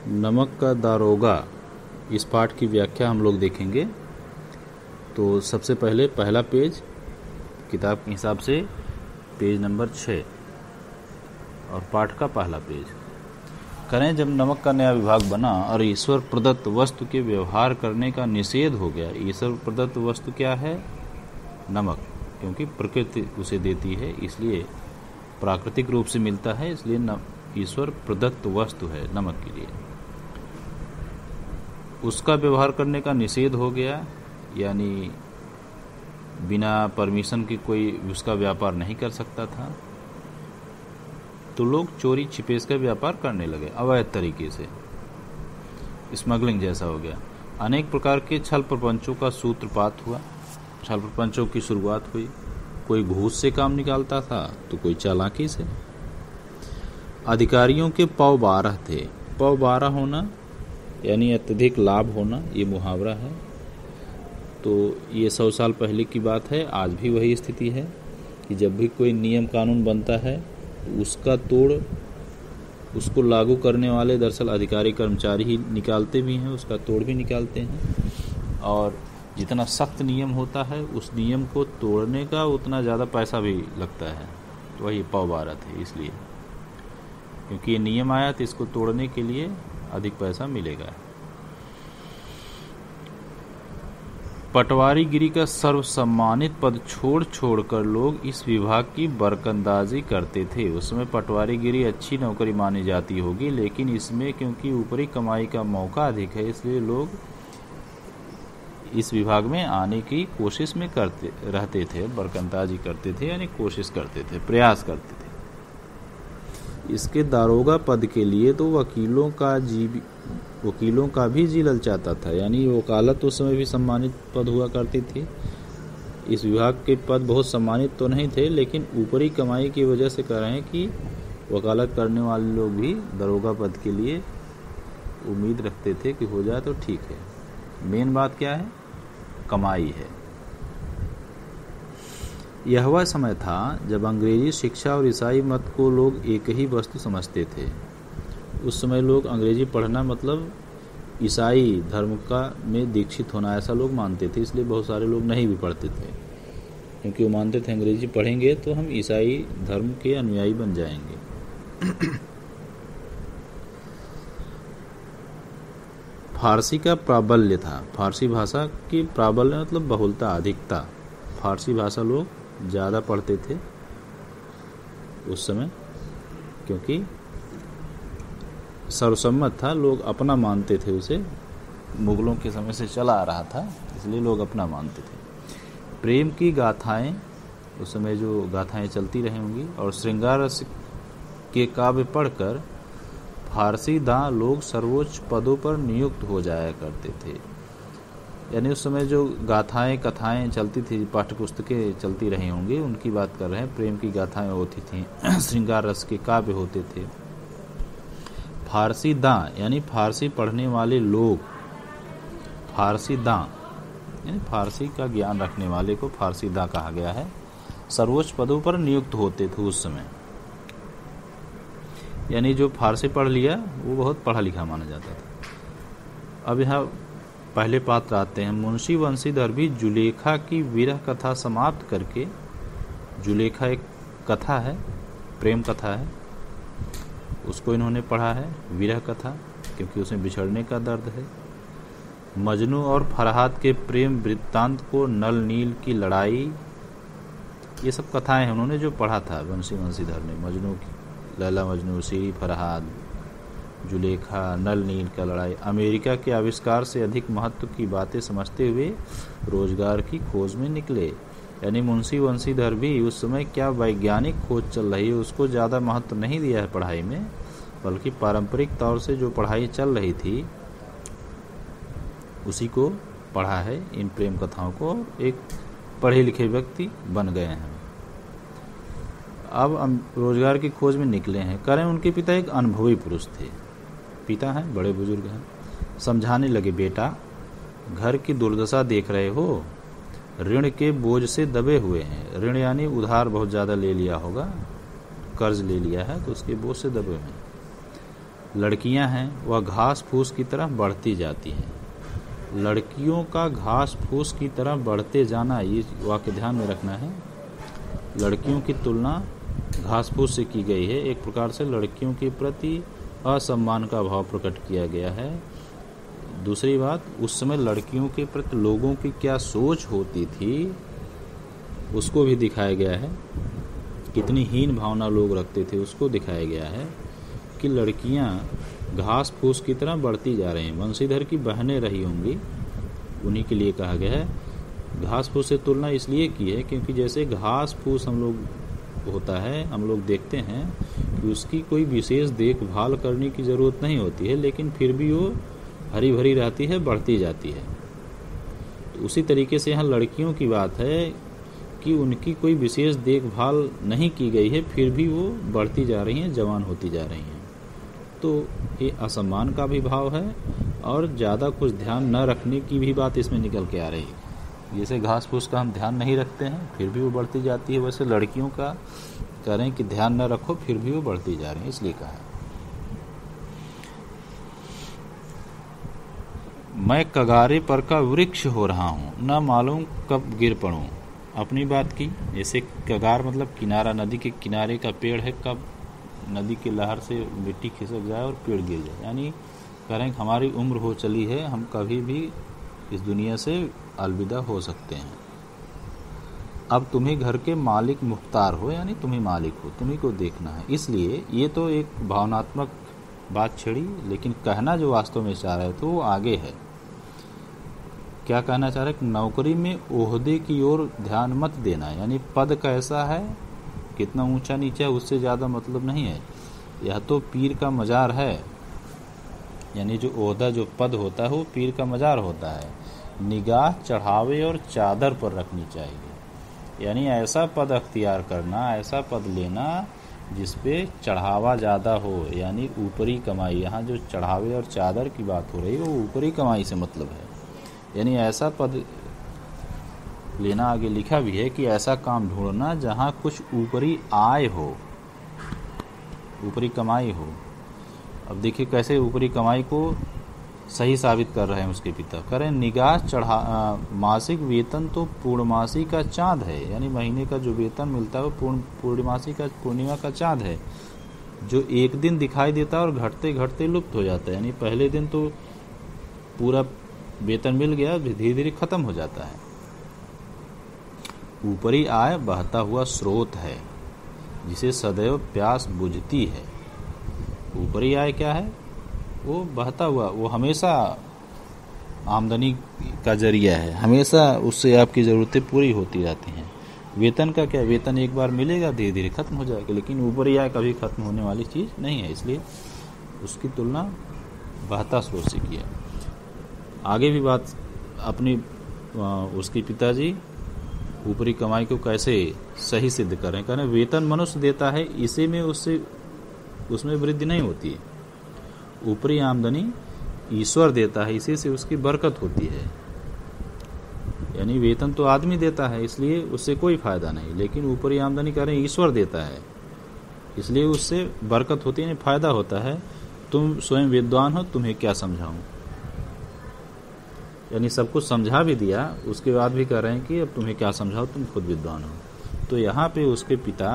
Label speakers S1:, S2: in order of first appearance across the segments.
S1: नमक का दारोगा इस पाठ की व्याख्या हम लोग देखेंगे। तो सबसे पहले पहला पेज किताब के हिसाब से पेज नंबर 6 और पाठ का पहला पेज। करें जब नमक का नया विभाग बना और ईश्वर प्रदत्त वस्तु के व्यवहार करने का निषेध हो गया। ईश्वर प्रदत्त वस्तु क्या है? नमक, क्योंकि प्रकृति उसे देती है, इसलिए प्राकृतिक रूप से मिलता है, इसलिए ईश्वर प्रदत्त वस्तु है नमक के लिए। उसका व्यवहार करने का निषेध हो गया, यानी बिना परमिशन की कोई उसका व्यापार नहीं कर सकता था। तो लोग चोरी छिपेस का व्यापार करने लगे अवैध तरीके से, स्मगलिंग जैसा हो गया। अनेक प्रकार के छल प्रपंचों का सूत्रपात हुआ, छल प्रपंचों की शुरुआत हुई। कोई घूस से काम निकालता था तो कोई चालाकी से। अधिकारियों के पौ 12 थे। पौ 12 होना यानी अत्यधिक लाभ होना, ये मुहावरा है। तो ये 100 साल पहले की बात है, आज भी वही स्थिति है कि जब भी कोई नियम कानून बनता है उसका तोड़ उसको लागू करने वाले दरअसल अधिकारी कर्मचारी ही निकालते भी हैं, उसका तोड़ भी निकालते हैं। और जितना सख्त नियम होता है उस नियम को तोड़ने का उतना ज़्यादा पैसा भी लगता है। तो वही पौ 12 थे, इसलिए क्योंकि ये नियम आया तो इसको तोड़ने के लिए अधिक पैसा मिलेगा। पटवारीगिरी का सर्वसम्मानित पद छोड़ कर लोग इस विभाग की बरकंदाजी करते थे। उसमें पटवारीगिरी अच्छी नौकरी मानी जाती होगी, लेकिन इसमें क्योंकि ऊपरी कमाई का मौका अधिक है, इसलिए लोग इस विभाग में आने की कोशिश में करते रहते थे। बरकंदाजी करते थे यानी कोशिश करते थे, प्रयास करते थे। इसके दारोगा पद के लिए तो वकीलों का भी जी ललचाता था, यानी वकालत उस समय भी सम्मानित पद हुआ करती थी। इस विभाग के पद बहुत सम्मानित तो नहीं थे, लेकिन ऊपरी कमाई की वजह से कह रहे हैं कि वकालत करने वाले लोग भी दारोगा पद के लिए उम्मीद रखते थे कि हो जाए तो ठीक है। मेन बात क्या है? कमाई है। यह वह समय था जब अंग्रेजी शिक्षा और ईसाई मत को लोग एक ही वस्तु समझते थे। उस समय लोग अंग्रेजी पढ़ना मतलब ईसाई धर्म का में दीक्षित होना, ऐसा लोग मानते थे। इसलिए बहुत सारे लोग नहीं भी पढ़ते थे, क्योंकि वो मानते थे अंग्रेजी पढ़ेंगे तो हम ईसाई धर्म के अनुयायी बन जाएंगे। फारसी का प्राबल्य था। फारसी भाषा की प्राबल्य मतलब बहुलता, अधिकता। फारसी भाषा लोग ज़्यादा पढ़ते थे उस समय, क्योंकि सर्वसम्मत था, लोग अपना मानते थे उसे। मुगलों के समय से चला आ रहा था, इसलिए लोग अपना मानते थे। प्रेम की गाथाएं, उस समय जो गाथाएं चलती रही होंगी, और श्रृंगार रस के काव्य पढ़कर फारसी दां लोग सर्वोच्च पदों पर नियुक्त हो जाया करते थे। यानी उस समय जो गाथाएं कथाएं चलती थी, पाठ्य पुस्तकें चलती रही होंगी, उनकी बात कर रहे हैं। प्रेम की गाथाएं होती थीं, श्रृंगार रस के काव्य होते थे। फारसी दां यानी फारसी पढ़ने वाले लोग, फारसी दां यानी फारसी का ज्ञान रखने वाले को फारसी दां कहा गया है, सर्वोच्च पदों पर नियुक्त होते थे उस समय। यानी जो फारसी पढ़ लिया वो बहुत पढ़ा लिखा माना जाता था। अब यहाँ पहले पात्र आते हैं। मुंशी वंशीधर भी जुलेखा की विरह कथा समाप्त करके, जुलेखा एक कथा है, प्रेम कथा है, उसको इन्होंने पढ़ा है, विरह कथा, क्योंकि उसमें बिछड़ने का दर्द है। मजनू और फरहाद के प्रेम वृत्तांत को, नल नील की लड़ाई, ये सब कथाएं हैं उन्होंने जो पढ़ा था वंशीधर ने। मजनू की, लैला मजनू, सीरी फरहाद, जुलेखा, नल नील का लड़ाई। अमेरिका के आविष्कार से अधिक महत्व की बातें समझते हुए रोजगार की खोज में निकले। यानी मुंशी वंशीधर भी उस समय क्या वैज्ञानिक खोज चल रही है उसको ज़्यादा महत्व नहीं दिया है पढ़ाई में, बल्कि पारंपरिक तौर से जो पढ़ाई चल रही थी उसी को पढ़ा है, इन प्रेम कथाओं को। एक पढ़े लिखे व्यक्ति बन गए हैं। अब रोजगार की खोज में निकले हैं। करें उनके पिता एक अनुभवी पुरुष थे, पिता हैं, बड़े बुजुर्ग हैं। समझाने लगे, बेटा घर की दुर्दशा देख रहे हो, ऋण के बोझ से दबे हुए हैं। ऋण यानी उधार बहुत ज़्यादा ले लिया होगा, कर्ज ले लिया है तो उसके बोझ से दबे हुए हैं। लड़कियां हैं वह घास फूस की तरफ बढ़ती जाती हैं। लड़कियों का घास फूस की तरफ बढ़ते जाना, ये वाक्य ध्यान में रखना है। लड़कियों की तुलना घास फूस से की गई है। एक प्रकार से लड़कियों के प्रति असम्मान का भाव प्रकट किया गया है। दूसरी बात, उस समय लड़कियों के प्रति लोगों की क्या सोच होती थी उसको भी दिखाया गया है। कितनी हीन भावना लोग रखते थे उसको दिखाया गया है कि लड़कियां घास फूस की तरह बढ़ती जा रही हैं। वंशीधर की बहनें रही होंगी, उन्हीं के लिए कहा गया है। घास फूस से तुलना इसलिए की है क्योंकि जैसे घास फूस हम लोग होता है, हम लोग देखते हैं कि उसकी कोई विशेष देखभाल करने की ज़रूरत नहीं होती है, लेकिन फिर भी वो हरी भरी रहती है, बढ़ती जाती है। तो उसी तरीके से यहाँ लड़कियों की बात है कि उनकी कोई विशेष देखभाल नहीं की गई है, फिर भी वो बढ़ती जा रही हैं, जवान होती जा रही हैं। तो ये असम्मान का भी भाव है और ज़्यादा कुछ ध्यान न रखने की भी बात इसमें निकल के आ रही है। जैसे घास फूस का हम ध्यान नहीं रखते हैं फिर भी वो बढ़ती जाती है, वैसे लड़कियों का कह रहे हैं कि ध्यान न रखो फिर भी वो बढ़ती जा रही है, इसलिए कहा है। मैं कगारे पर का वृक्ष हो रहा हूँ, न मालूम कब गिर पड़ूं। अपनी बात की, जैसे कगार मतलब किनारा, नदी के किनारे का पेड़ है, कब नदी की लहर से मिट्टी खिसक जाए और पेड़ गिर जाए। यानी कह रहे हैं कि हमारी उम्र हो चली है, हम कभी भी इस दुनिया से अलविदा हो सकते हैं। अब तुम्हें घर के मालिक मुख्तार हो, यानी तुम्हें मालिक हो, तुम्ही को देखना है। इसलिए ये तो एक भावनात्मक बात छिड़ी, लेकिन कहना जो वास्तव में चाह रहे थे वो आगे है। क्या कहना चाह रहे हैं? नौकरी में ओहदे की ओर ध्यान मत देना, यानी पद कैसा है, कितना ऊंचा नीचा है, उससे ज़्यादा मतलब नहीं है। यह तो पीर का मजार है, यानी जो ओहदा जो पद होता है वो पीर का मजार होता है। निगाह चढ़ावे और चादर पर रखनी चाहिए, यानी ऐसा पद अख्तियार करना, ऐसा पद लेना जिसपे चढ़ावा ज़्यादा हो, यानी ऊपरी कमाई। यहाँ जो चढ़ावे और चादर की बात हो रही है वो ऊपरी कमाई से मतलब है, यानी ऐसा पद लेना। आगे लिखा भी है कि ऐसा काम ढूंढना जहाँ कुछ ऊपरी आय हो, ऊपरी कमाई हो। अब देखिए कैसे ऊपरी कमाई को सही साबित कर रहे हैं उसके पिता। करें निगाह चढ़ा, मासिक वेतन तो पूर्णमासी का चाँद है, यानी महीने का जो वेतन मिलता है वो पूर्णिमा का चाँद है, जो एक दिन दिखाई देता है और घटते घटते लुप्त हो जाता है। यानी पहले दिन तो पूरा वेतन मिल गया, धीरे धीरे खत्म हो जाता है। ऊपरी आय बहता हुआ स्रोत है जिसे सदैव प्यास बुझती है। ऊपरी आय क्या है? वो बहता हुआ, वो हमेशा आमदनी का जरिया है, हमेशा उससे आपकी ज़रूरतें पूरी होती रहती हैं। वेतन का क्या? वेतन एक बार मिलेगा, धीरे धीरे खत्म हो जाएगा, लेकिन ऊपरी आय कभी खत्म होने वाली चीज़ नहीं है, इसलिए उसकी तुलना बहता स्रोत से किया। आगे भी बात अपनी उसके पिताजी ऊपरी कमाई को कैसे सही सिद्ध कर रहे हैं। कह रहे हैं वेतन मनुष्य देता है, इसे में उसमें वृद्धि नहीं होती है। ऊपरी आमदनी ईश्वर देता है, इसी से उसकी बरकत होती है। यानी वेतन तो आदमी देता है इसलिए उससे कोई फायदा नहीं, लेकिन ऊपरी आमदनी कह रहे हैं ईश्वर देता है, इसलिए उससे बरकत होती है, फायदा होता है। तुम स्वयं विद्वान हो, तुम्हें क्या समझाऊं। यानी सब कुछ समझा भी दिया, उसके बाद भी कह रहे हैं कि अब तुम्हें क्या समझाओ, तुम खुद विद्वान हो। तो यहाँ पे उसके पिता,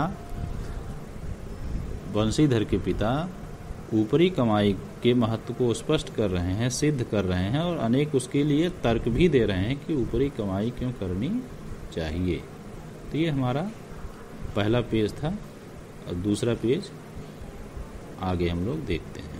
S1: वंशीधर के पिता ऊपरी कमाई के महत्व को स्पष्ट कर रहे हैं, सिद्ध कर रहे हैं, और अनेक उसके लिए तर्क भी दे रहे हैं कि ऊपरी कमाई क्यों करनी चाहिए। तो ये हमारा पहला पेज था, और दूसरा पेज आगे हम लोग देखते हैं।